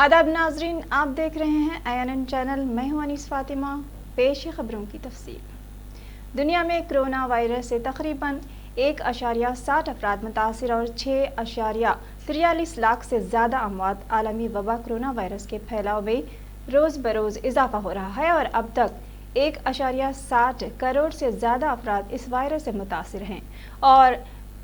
आदाब नाजरीन, आप देख रहे हैं INN चैनल। मैं हूं अनीस फातिमा। पेश है खबरों की तफसील। दुनिया में कोरोना वायरस से तकरीबन 1.7 अफराद मुतासिर और 6.43 लाख से ज़्यादा अमवात। आलमी वबा कोरोना वायरस के फैलाव में रोज़ बरोज़ इजाफा हो रहा है और अब तक 1.60 करोड़ से ज़्यादा अफराद इस वायरस से मुतासिर हैं और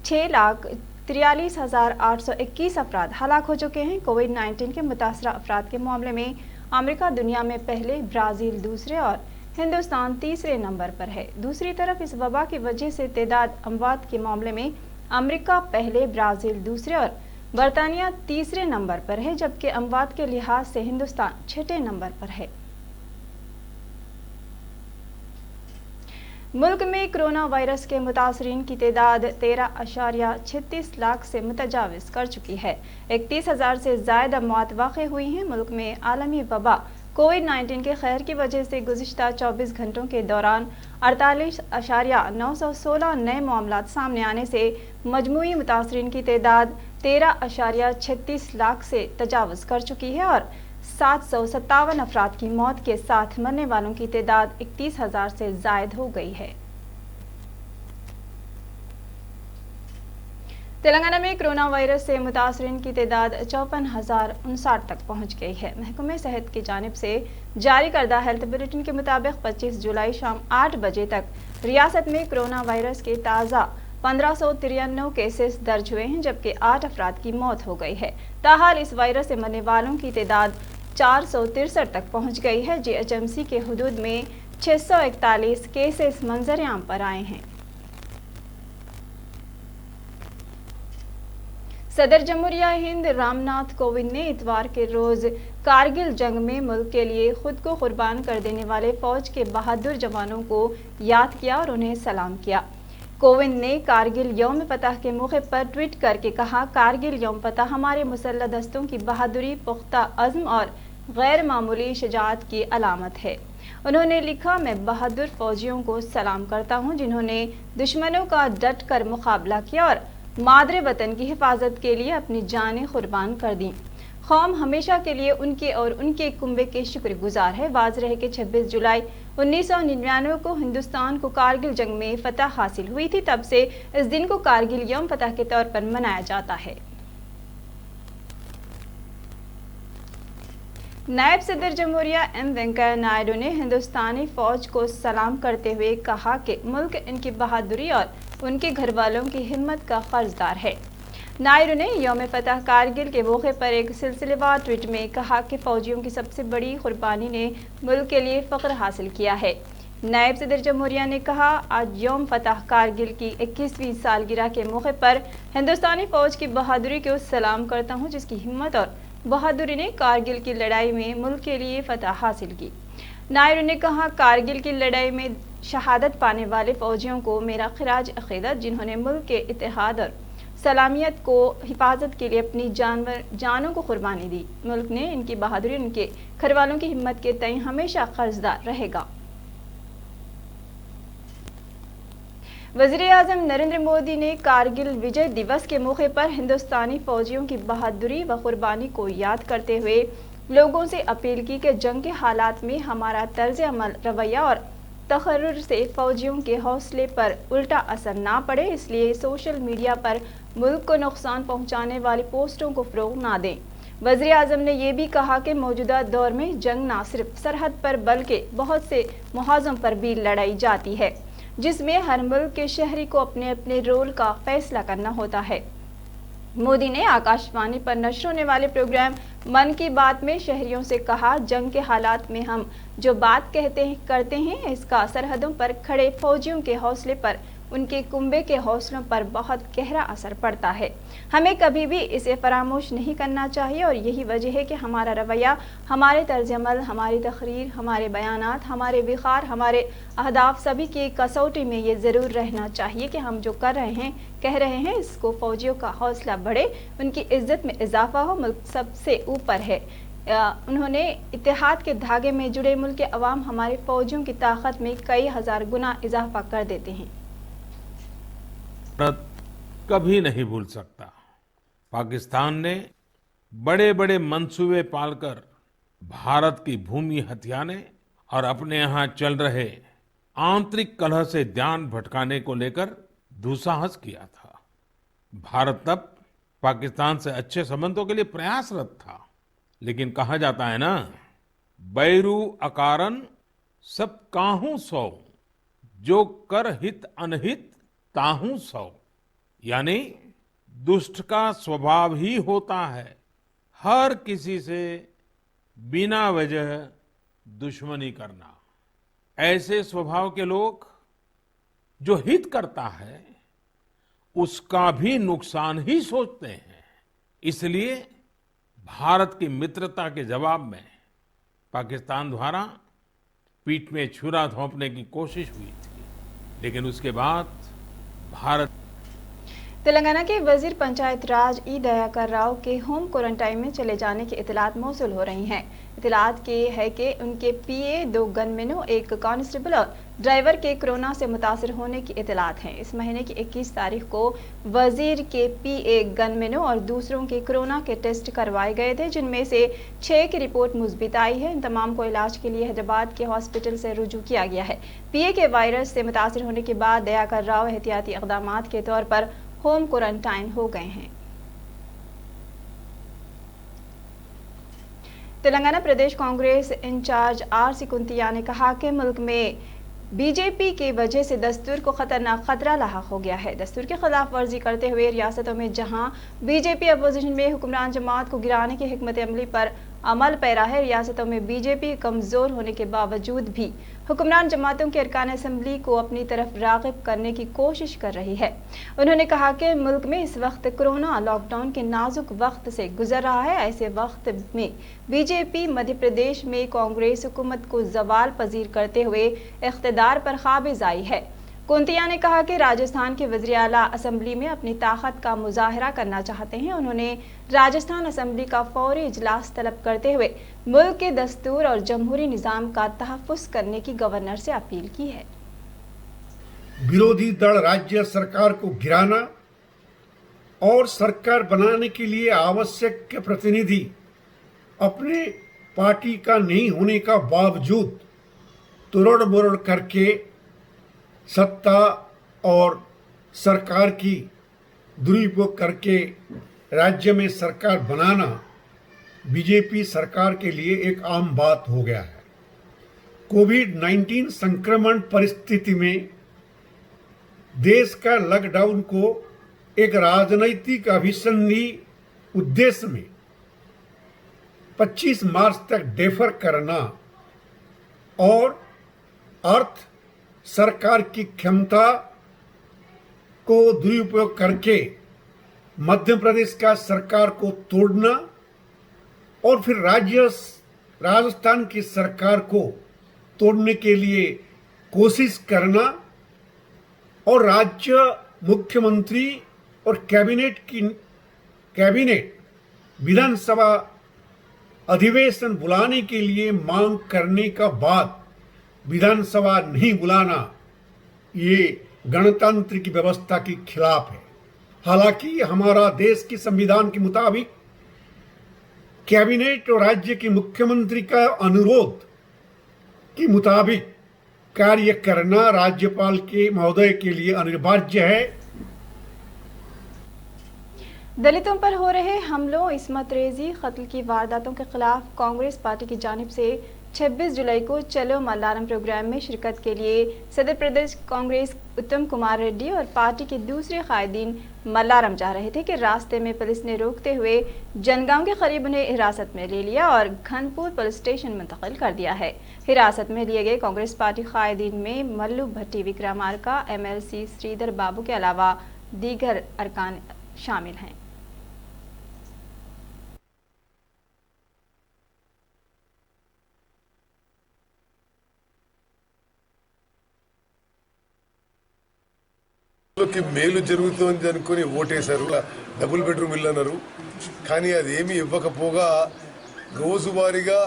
6,43,821 अफराद हलाक हो चुके हैं। कोविड-19 के मुतासरा अफराद के मामले में अमेरिका दुनिया में पहले, ब्राज़ील दूसरे और हिंदुस्तान तीसरे नंबर पर है। दूसरी तरफ इस वबा की वजह से तादाद अमवात के मामले में अमेरिका पहले, ब्राज़ील दूसरे और बरतानिया तीसरे नंबर पर है, जबकि अमवात के लिहाज से हिंदुस्तान छठे नंबर पर है। मुल्क में कोरोना वायरस के मुतासरीन की तादाद 13.36 लाख से मुतजाविज़ कर चुकी है। 31,000 से ज़ायद मौत वाक़ हुई हैं। मुल्क में आलमी वबा कोविड-19 के खैर की वजह से गुज़िश्ता 24 घंटों के दौरान 48,916 नए मामलात सामने आने से मजमूई मुतासरीन की तादाद 13.36 लाख से तजावुज़ कर चुकी है और 757 अफराद की मौत के साथ मरने वालों की तादाद 31,000 से ज़ायद हो गई है। तेलंगाना में कोरोना वायरस से मुतासरीन की तादाद 54,059 तक पहुंच गई है। महकमे सेहत की जानिब से जारी करदा हेल्थ बुलेटिन के मुताबिक 25 जुलाई शाम 8 बजे तक रियासत में कोरोना वायरस के ताज़ा 1593 केसेस दर्ज हुए हैं, जबकि 8 अफराद की मौत हो गई है। ताहाल इस वायरस से मरने वालों की तादाद 463 तक पहुंच गई है। GHMC के हुदूद में 641 केसेस मंजर आम पर आए हैं। सदर जमहूरिया हिंद रामनाथ कोविंद ने इतवार के रोज कारगिल जंग में मुल्क के लिए खुद को कुर्बान कर देने वाले फौज के बहादुर जवानों को याद किया और उन्हें सलाम किया। कोविंद ने कारगिल यौम फतह के मौके पर ट्वीट करके कहा, कारगिल यौम फतह हमारे मुसल्लह दस्तों की बहादुरी, पुख्ता अज़्म और गैर मामूली शजाअत की अलामत है। उन्होंने लिखा, मैं बहादुर फौजियों को सलाम करता हूँ जिन्होंने दुश्मनों का डट कर मुकाबला किया और मादरे वतन की हिफाजत के लिए अपनी जानें कुर्बान कर दी। कौम हमेशा के लिए उनके और उनके कुंबे के शुक्रगुजार है। वाज़ रहे कि 26 जुलाई 1999 को हिंदुस्तान को कारगिल जंग में फतह हासिल हुई थी। तब से इस दिन को कारगिल यौम फतह के तौर पर मनाया जाता है। नायब सदर जमहूरिया M वेंकैया नायडू ने हिंदुस्तानी फौज को सलाम करते हुए कहा कि मुल्क इनकी बहादुरी और उनके घर वालों की हिम्मत का कर्जदार है। नायडू ने यौम फतह कारगिल के मौके पर एक सिलसिलेवार ट्वीट में कहा कि फौजियों की सबसे बड़ी कुर्बानी ने मुल्क के लिए फ़ख्र हासिल किया है। नायब सदर जमहूरिया ने कहा, आज यौम फतह कारगिल की 21वीं सालगिरह के मौके पर हिंदुस्तानी फौज की बहादुरी को सलाम करता हूँ, जिसकी हिम्मत और बहादुरी ने कारगिल की लड़ाई में मुल्क के लिए फतह हासिल की। नायडू ने कहा, कारगिल की लड़ाई में शहादत पाने वाले फौजियों को मेरा खिराज अक़ीदत, जिन्होंने मुल्क के इत्तेहाद और सलामियत को हिफाजत के लिए अपनी जानों को कुर्बानी दी। मुल्क ने इनकी बहादुरी, उनके घर वालों की हिम्मत के तय हमेशा कर्जदार रहेगा। वज़ीर-ए-आज़म नरेंद्र मोदी ने कारगिल विजय दिवस के मौके पर हिंदुस्तानी फौजियों की बहादुरी व कुर्बानी को याद करते हुए लोगों से अपील की कि जंग के हालात में हमारा तर्ज अमल, रवैया और तकर्रुर से फौजियों के हौसले पर उल्टा असर ना पड़े, इसलिए सोशल मीडिया पर मुल्क को नुकसान पहुंचाने वाली पोस्टों को फ़रोग़ ना दें। वज़ीर-ए-आज़म ने यह भी कहा कि मौजूदा दौर में जंग न सिर्फ सरहद पर बल्कि बहुत से मुहाज़ों पर भी लड़ाई जाती है, जिसमें हर मुल्क के शहरी को अपने अपने रोल का फैसला करना होता है। मोदी ने आकाशवाणी पर नश्र होने वाले प्रोग्राम मन की बात में शहरियों से कहा, जंग के हालात में हम जो बात करते हैं, इसका सरहदों पर खड़े फौजियों के हौसले पर, उनके कुंबे के हौसलों पर बहुत गहरा असर पड़ता है। हमें कभी भी इसे फरामोश नहीं करना चाहिए और यही वजह है कि हमारा रवैया, हमारे तर्ज अमल, हमारी तकरीर, हमारे बयानात, हमारे विखार, हमारे अहदाफ, सभी की कसौटी में ये ज़रूर रहना चाहिए कि हम जो कर रहे हैं, कह रहे हैं, इसको फौजियों का हौसला बढ़े, उनकी इज्जत में इजाफा हो, मुल्क सबसे ऊपर है। उन्होंने इत्तेहाद के धागे में जुड़े मुल्क के अवाम हमारे फौजियों की ताकत में कई हज़ार गुना इजाफा कर देते हैं। भारत कभी नहीं भूल सकता, पाकिस्तान ने बड़े बड़े मंसूबे पालकर भारत की भूमि हथियाने और अपने यहाँ चल रहे आंतरिक कलह से ध्यान भटकाने को लेकर दुस्साहस किया था। भारत तब पाकिस्तान से अच्छे संबंधों के लिए प्रयासरत था, लेकिन कहा जाता है ना, बैरू अकारन सब काहू सौ, जो कर हित अनहित ताहू सौ। यानी दुष्ट का स्वभाव ही होता है हर किसी से बिना वजह दुश्मनी करना। ऐसे स्वभाव के लोग जो हित करता है उसका भी नुकसान ही सोचते हैं। इसलिए भारत की मित्रता के जवाब में पाकिस्तान द्वारा पीठ में छुरा घोंपने की कोशिश हुई थी, लेकिन उसके बाद भारत। तेलंगाना के वजीर पंचायत राज ई दयाकर राव के होम क्वारंटाइन में चले जाने की इतलात मौसूल हो रही हैं। इतलात की है कि उनके पीए, 2 गनमैनों, 1 कांस्टेबल और ड्राइवर के कोरोना से मुतासर होने की इतलात हैं। इस महीने की 21 तारीख को वजीर के पीए, गनमैनों और दूसरों के कोरोना के टेस्ट करवाए गए थे, जिनमें से 6 की रिपोर्ट मुस्बित आई है। इन तमाम को इलाज के लिए हैदराबाद के हॉस्पिटल से रुजू किया गया है। पीए के वायरस से मुतासर होने के बाद दयाकर राव एहतियाती इक़दामात के तौर पर होम क्वारंटाइन हो गए हैं। तेलंगाना प्रदेश कांग्रेस इंचार्ज आर.सी. कुंतिया ने कहा कि मुल्क में बीजेपी की वजह से दस्तूर को खतरनाक खतरा लाहक हो गया है। दस्तूर की खिलाफ वर्जी करते हुए रियासतों में जहां बीजेपी अपोजिशन में हुक्मरान जमात को गिराने की हिकमत अमली पर अमल पैरा है, रियासतों में बीजेपी कमजोर होने के बावजूद भी हुक्मरान जमातों के अरकान असम्बली को अपनी तरफ राग़िब करने की कोशिश कर रही है। उन्होंने कहा कि मुल्क में इस वक्त कोरोना लॉकडाउन के नाजुक वक्त से गुजर रहा है। ऐसे वक्त में बीजेपी मध्य प्रदेश में कांग्रेस हुकूमत को ज़वाल पजीर करते हुए इख्तिदार पर काबिज आई है। कुंतिया ने कहा कि राजस्थान के वज़ीर आला असम्बली में अपनी ताकत का मुजाहरा करना चाहते हैं। उन्होंने राजस्थान असम्बली का फौरी इजलास तलब करते हुए मुल्क के दस्तूर और जमहूरी निज़ाम का तहफ़्फ़ुज़ करने की गवर्नर से अपील की है। विरोधी दल राज्य सरकार को गिराना और सरकार बनाने के लिए आवश्यक प्रतिनिधि अपने पार्टी का नहीं होने का बावजूद तोड़ मोड़ करके सत्ता और सरकार की दुरुपयोग करके राज्य में सरकार बनाना बीजेपी सरकार के लिए एक आम बात हो गया है। कोविड-19 संक्रमण परिस्थिति में देश का लॉकडाउन को एक राजनीतिक अभिसंधि उद्देश्य में 25 मार्च तक डेफर करना और अर्थ सरकार की क्षमता को दुरुपयोग करके मध्य प्रदेश का सरकार को तोड़ना और फिर राजस्थान की सरकार को तोड़ने के लिए कोशिश करना और राज्य मुख्यमंत्री और कैबिनेट विधानसभा अधिवेशन बुलाने के लिए मांग करने का बाद विधानसभा नहीं बुलाना, ये गणतंत्र की व्यवस्था के खिलाफ है। हालांकि हमारा देश के संविधान के मुताबिक कैबिनेट और राज्य के मुख्यमंत्री का अनुरोध के मुताबिक कार्य करना राज्यपाल के महोदय के लिए अनिवार्य है। दलितों पर हो रहे हमलों, इस्मत रेजी, कत्ल की वारदातों के खिलाफ कांग्रेस पार्टी की जानिब से 26 जुलाई को चलो मल्लारम प्रोग्राम में शिरकत के लिए सदर प्रदेश कांग्रेस उत्तम कुमार रेड्डी और पार्टी के दूसरे कायदीन मल्लारम जा रहे थे कि रास्ते में पुलिस ने रोकते हुए जनगांव के करीब उन्हें हिरासत में ले लिया और घनपुर पुलिस स्टेशन मुंतकिल कर दिया है। हिरासत में लिए गए कांग्रेस पार्टी कायदीन में मल्लू भट्टी, विक्रमार्का, MLC श्रीधर बाबू के अलावा दीगर अरकान शामिल हैं। మేలు జరుగుతోంది అనుకుని ఓటేశారు, డబుల్ బెడ్రూమ్ ఇల్లు అన్నారు. కానీ అది ఏమీ ఇవ్వకపోగా రోజువారీగా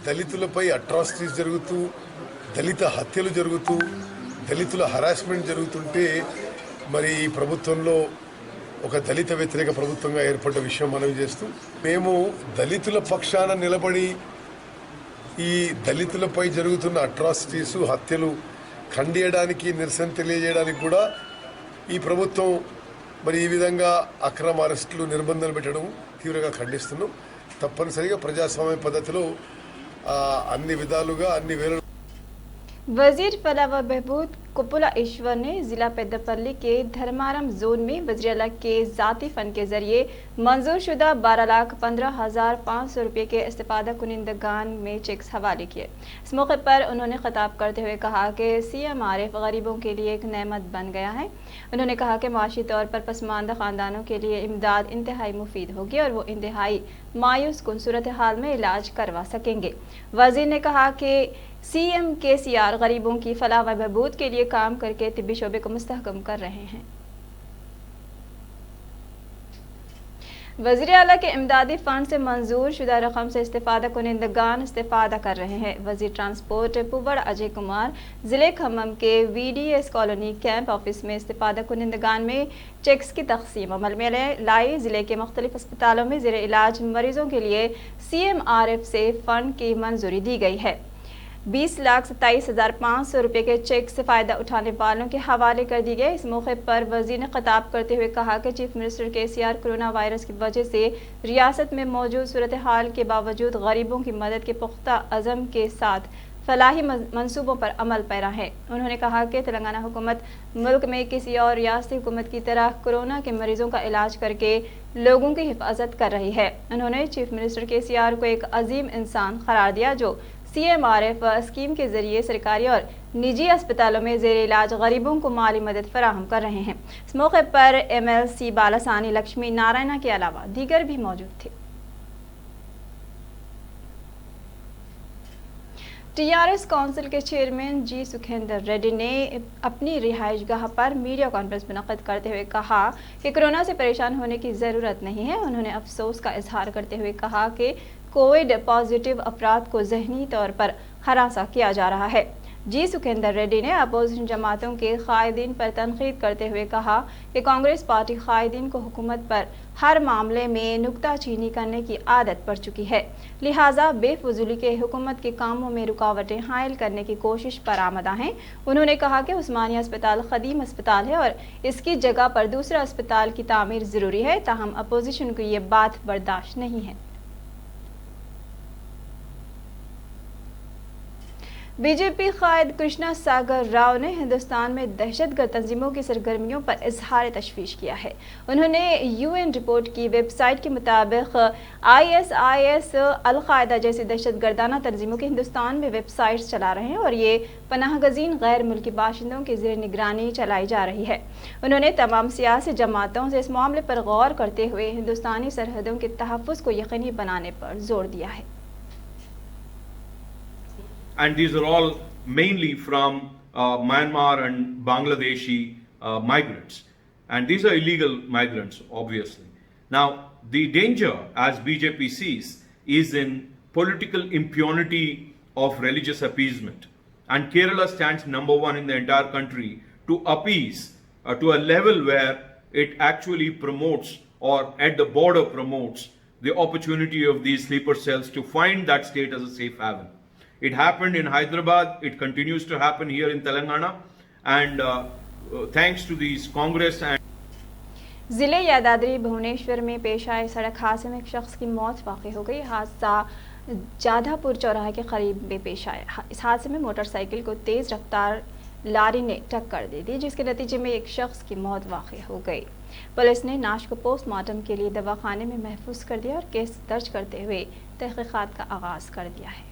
దళితులపై అట్రాసిటీస్ జరుగుతూ, దళిత హత్యలు జరుగుతూ, దళితుల హరాస్మెంట్ జరుగుతుంటే మరి ఈ ప్రభుత్వంలో ఒక దళిత వ్యతిరేక ప్రభుత్వంగా ఏర్పడ్డ విషయం మనవి చేస్తూ మేము దళితుల పక్షాన నిలబడి ఈ దళితులపై జరుగుతున్న అట్రాసిటీస్ హత్యలు ఖండియడానికి నిరసన తెలియజేయడానికి కూడా ఈ ప్రభుత్వం మరి ఈ విధంగా అక్రమ అరెస్టులు నిర్బంధాలు పెట్టడం తీవ్రంగా ఖండిస్తున్నాం. తప్పనిసరిగా ప్రజాస్వామ్య పద్ధతిలో అన్ని విధాలుగా అన్ని వేల वजीर फलाह व बहबूद कुपुला ईश्वर ने जिला पेद्दापल्ली के धर्मारम जोन में वज़ीर-ए-आला के ज़ाती फंड के जरिए मंजूर शुदा 12,15,500 रुपये के इस्तेफादा कुनिंदगान में चेक्स हवाले किए। इस मौके पर उन्होंने खिताब करते हुए कहा कि सीएम आरिफ गरीबों के लिए एक नेमत बन गया है। उन्होंने कहा कि माशी तौर पर पसमानदा ख़ानदानों के लिए इमदाद इंतहाई मुफीद होगी और वो इंतहाई मायूस कुन सूरत हाल में इलाज करवा सकेंगे। वज़ीर ने कहा कि सीएम केसीआर गरीबों की फलाह व बहबूद के लिए काम करके तिब्बी शोबे को मुस्तहकम कर रहे हैं। वज़ीर-ए-आला के इमदादी फंड से मंजूर शुदा रकम से इस्तेफादा कुनिंदगान इस्तेफादा कर रहे हैं। वज़ीर ट्रांसपोर्ट पुवड़ अजय कुमार जिले खम्मम के VDS कॉलोनी कैंप ऑफिस में इस्तेफादा कुनिंदगान में चेक्स की तकसीम अमल में लाई। जिले के मुख्तलिफ अस्पतालों में ज़ेरे इलाज मरीजों के लिए CM आरिफ से फंड की मंजूरी दी गई है। 20,27,500 रुपये के चेक से फ़ायदा उठाने वालों के हवाले कर दी गए। इस मौके पर वज़ीर ने खिताब करते हुए कहा कि chief minister KCR corona virus की वजह से रियासत में मौजूद सूरत हाल के बावजूद गरीबों की मदद के पुख्ता अज़म के साथ फलाही मंसूबों पर अमल पैरा है। उन्होंने कहा कि तेलंगाना हुकूमत मुल्क में किसी और रियासती हुकूमत की तरह कोरोना के मरीजों का इलाज करके लोगों की हिफाजत कर रही है। उन्होंने चीफ मिनिस्टर केसीआर को एक अजीम इंसान करार दिया जो CM आरिफ स्कीम के जरिए सरकारी और निजी अस्पतालों में ज़ेर इलाज गरीबों को माली मदद फराहम कर रहे हैं। इस मौके पर MLC बालासानी लक्ष्मी नारायणा के अलावा दीगर भी मौजूद थे। TRS काउंसिल के चेयरमैन जी सुखेंदर रेड्डी ने अपनी रिहाइश गाह पर मीडिया कॉन्फ्रेंस मुनक़्क़िद करते हुए कहा कि कोरोना से परेशान होने की ज़रूरत नहीं है। उन्होंने अफसोस का इजहार करते हुए कहा कि कोविड पॉजिटिव अफराद को ज़हनी तौर पर हरासा किया जा रहा है। जी सुखेंदर रेड्डी ने अपोजिशन जमातों के कायदीन पर तनकीद करते हुए कहा कि कांग्रेस पार्टी कायदीन को हुकूमत पर हर मामले में नुक्ताचीनी करने की आदत पड़ चुकी है, लिहाजा बेफजूली के हुकूमत के कामों में रुकावटें हायल करने की कोशिश पर आमदा हैं। उन्होंने कहा कि उस्मानिया अस्पताल क़दीम अस्पताल है और इसकी जगह पर दूसरा अस्पताल की तामीर ज़रूरी है, ताहम अपोजिशन को ये बात बर्दाश्त नहीं है। बीजेपी कायद कृष्णा सागर राव ने हिंदुस्तान में दहशतगर्द तंजीमों की सरगर्मियों पर इजहार तशवीश किया है। उन्होंने UN रिपोर्ट की वेबसाइट के मुताबिक ISIS अल-कायदा जैसी दहशतगर्दाना तंजीमों के हिंदुस्तान में वेबसाइट्स चला रहे हैं और ये पनाहगजीन गैर मुल्की बाशिंदों की ज़ेर निगरानी चलाई जा रही है। उन्होंने तमाम सियासी जमातों से इस मामले पर गौर करते हुए हिंदुस्तानी सरहदों के तहफ़्फ़ुज़ को यकीनी बनाने पर जोर दिया है। And these are all mainly from Myanmar and Bangladeshi migrants. And these are illegal migrants, obviously. Now, the danger, as BJP sees, is in political impunity of religious appeasement. And Kerala stands number one in the entire country to appease to a level where it actually promotes or at the border promotes the opportunity of these sleeper cells to find that state as a safe haven. It happened in Hyderabad, it continues to happen here in Telangana, and thanks to these Congress and जिले यादाद्री भुवनेश्वर में पेश आए सड़क हादसे में एक शख्स की मौत वाक़ई हो गई। हादसा जाधापुर चौराहे के करीब में पेश आया। इस हादसे में मोटरसाइकिल को तेज़ रफ्तार लारी ने टक्कर दे दी, जिसके नतीजे में एक शख्स की मौत वाक़ई हो गई। पुलिस ने नाश को पोस्टमार्टम के लिए दवाखाने में महफूज कर दिया और केस दर्ज करते हुए तहक़ीक़ात का आगाज़ कर दिया है।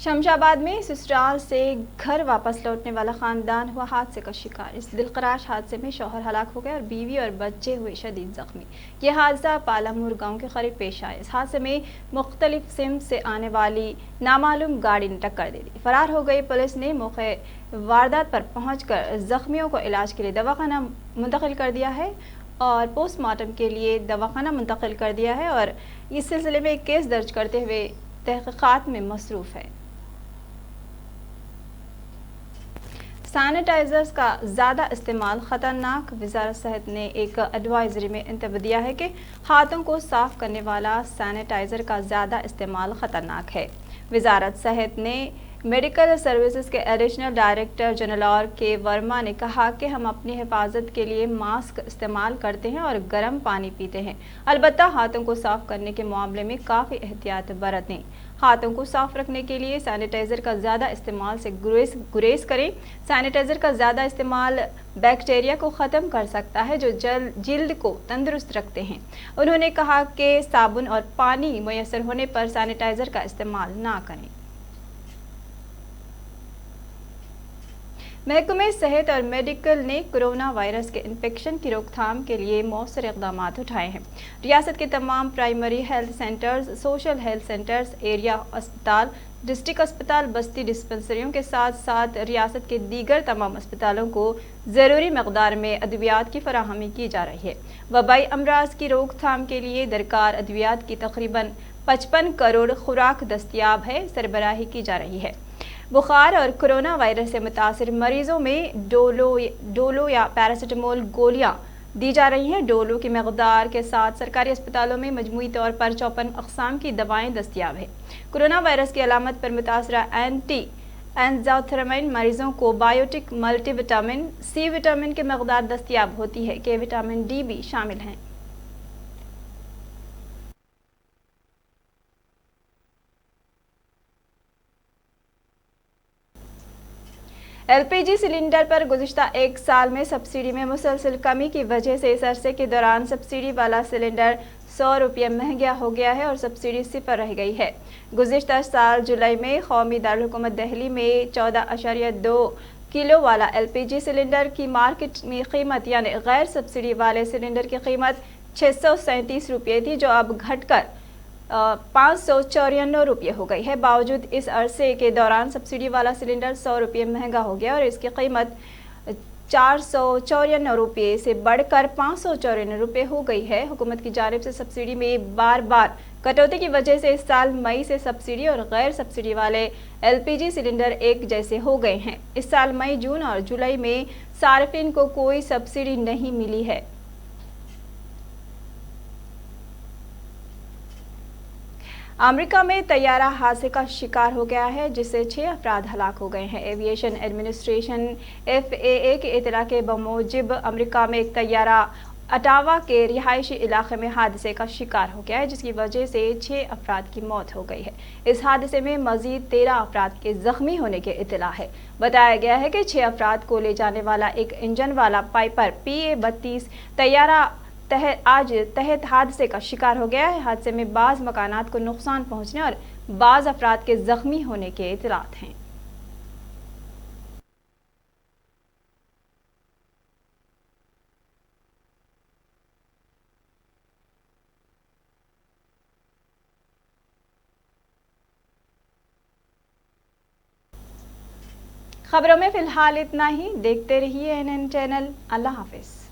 शमशाबाद में ससुराल से घर वापस लौटने वाला खानदान हुआ हादसे का शिकार। इस दिलखराश हादसे में शौहर हलाक हो गए और बीवी और बच्चे हुए शदीद जख्मी। यह हादसा पालामूर गांव के करीब पेश आया। इस हादसे में मुख्तलिफ सिम से आने वाली नामालूम गाड़ी ने टक्कर दे दी, फरार हो गई। पुलिस ने मौके वारदात पर पहुंचकर जख्मियों को इलाज के लिए दवाखाना मुंतकिल कर दिया है। اور پوسٹ مارٹم کے لیے دواخانہ منتقل کر دیا ہے اور اس سلسلے میں ایک کیس درج کرتے ہوئے تحقیقات میں مصروف ہے۔ سینیٹائزرز کا زیادہ استعمال خطرناک۔ وزارت صحت نے ایک ایڈوائزری میں انتباہ دیا ہے کہ ہاتھوں کو صاف کرنے والا سینیٹائزر کا زیادہ استعمال خطرناک ہے۔ وزارت صحت نے میڈیکل سروسز کے ایڈیشنل ڈائریکٹر جنرل آر کے ورما نے کہا کہ ہم اپنی حفاظت کے لیے ماسک استعمال کرتے ہیں اور گرم پانی پیتے ہیں، البتہ ہاتھوں کو صاف کرنے کے معاملے میں کافی احتیاط برتیں۔ ہاتھوں کو صاف رکھنے کے لیے سینیٹائزر کا زیادہ استعمال سے گریز کریں۔ سینیٹائزر کا زیادہ استعمال بیکٹیریا کو ختم کر سکتا ہے جو جلد کو تندرست رکھتے ہیں۔ انہوں نے کہا کہ صابن اور پانی میسر ہونے پر سینیٹائزر کا استعمال نہ کریں۔ محکمہ صحت اور میڈیکل نے کرونا وائرس کے انفیکشن کی روک تھام کے لیے مؤثر اقدامات اٹھائے ہیں۔ ریاست کے تمام primary health centres, social health centres, area اسپتال، ڈسٹرکٹ اسپتال، بستی ڈسپنسریوں کے ساتھ ساتھ ریاست کے دیگر تمام اسپتالوں کو ضروری مقدار میں ادویات کی فراہمی کی جا رہی ہے۔ وبائی امراض کی روک تھام کے لیے درکار ادویات کی تقریباً 55 کروڑ خوراک دستیاب ہے، سربراہی کی جا رہی ہے۔ بخار اور کرونا وائرس سے متاثر مریضوں میں ڈولو یا پیراسیٹامول گولیاں دی جا رہی ہیں۔ ڈولو کی مقدار کے ساتھ سرکاری اسپتالوں میں مجموعی طور پر 54 اقسام کی دوائیں دستیاب ہیں۔ کرونا وائرس کی علامت پر متاثرہ اینٹی انزائموتھرمین مریضوں کو بائیوٹک ملٹی وٹامن، سی وٹامن کی مقدار دستیاب ہوتی ہے کہ وٹامن ڈی بھی شامل ہیں۔ ایل پی جی سلنڈر پر گزشتہ ایک سال میں سبسڈی میں مسلسل کمی کی وجہ سے اس عرصے کے دوران سبسڈی والا سلنڈر 100 روپے مہنگا ہو گیا ہے اور سبسڈی صفر رہ گئی ہے۔ گزشتہ سال جولائی میں قومی دارالحکومت دہلی میں 14.2 کلو والا ایل پی جی سلنڈر کی مارکیٹ میں قیمت یعنی غیر سبسڈی والے سلنڈر کی قیمت 637 روپے تھی، جو اب گھٹ کر 594 روپے ہو گئی ہے۔ باوجود اس عرصے کے دوران سبسڈی والا سلنڈر 100 روپے مہنگا ہو گیا اور اس کی قیمت 494 روپے سے بڑھ کر 594 روپے ہو گئی ہے۔ حکومت کی جانب سے سبسڈی میں بار بار کٹوتی کی وجہ سے اس سال مئی سے سبسڈی اور غیر سبسڈی والے ایل پی جی سلنڈر ایک جیسے ہو گئے ہیں۔ اس سال مئی، جون اور جولائی میں صارفین کو کوئی سبسڈی نہیں ملی ہے۔ امریکہ میں طیارہ حادثے کا شکار ہو گیا ہے جس سے 6 افراد ہلاک ہو گئے ہیں۔ ایویشن ایڈمنسٹریشن FAA کی اطلاع کے بموجب امریکہ میں ایک طیارہ اٹاوا کے رہائشی علاقے میں حادثے کا شکار ہو گیا ہے جس کی وجہ سے 6 افراد کی موت ہو گئی ہے۔ اس حادثے میں مزید 13 افراد کے زخمی ہونے کی اطلاع ہے۔ بتایا گیا ہے کہ 6 افراد کو لے جانے والا ایک انجن والا پائپر PA-32 طیارہ آج تحت حادثے کا شکار ہو گیا ہے۔ حادثے میں بعض مکانات کو نقصان پہنچنے اور بعض افراد کے زخمی ہونے کے اطلاعات ہیں۔ خبروں میں فی الحال اتنا ہی۔ دیکھتے رہیے NN چینل۔ اللہ حافظ۔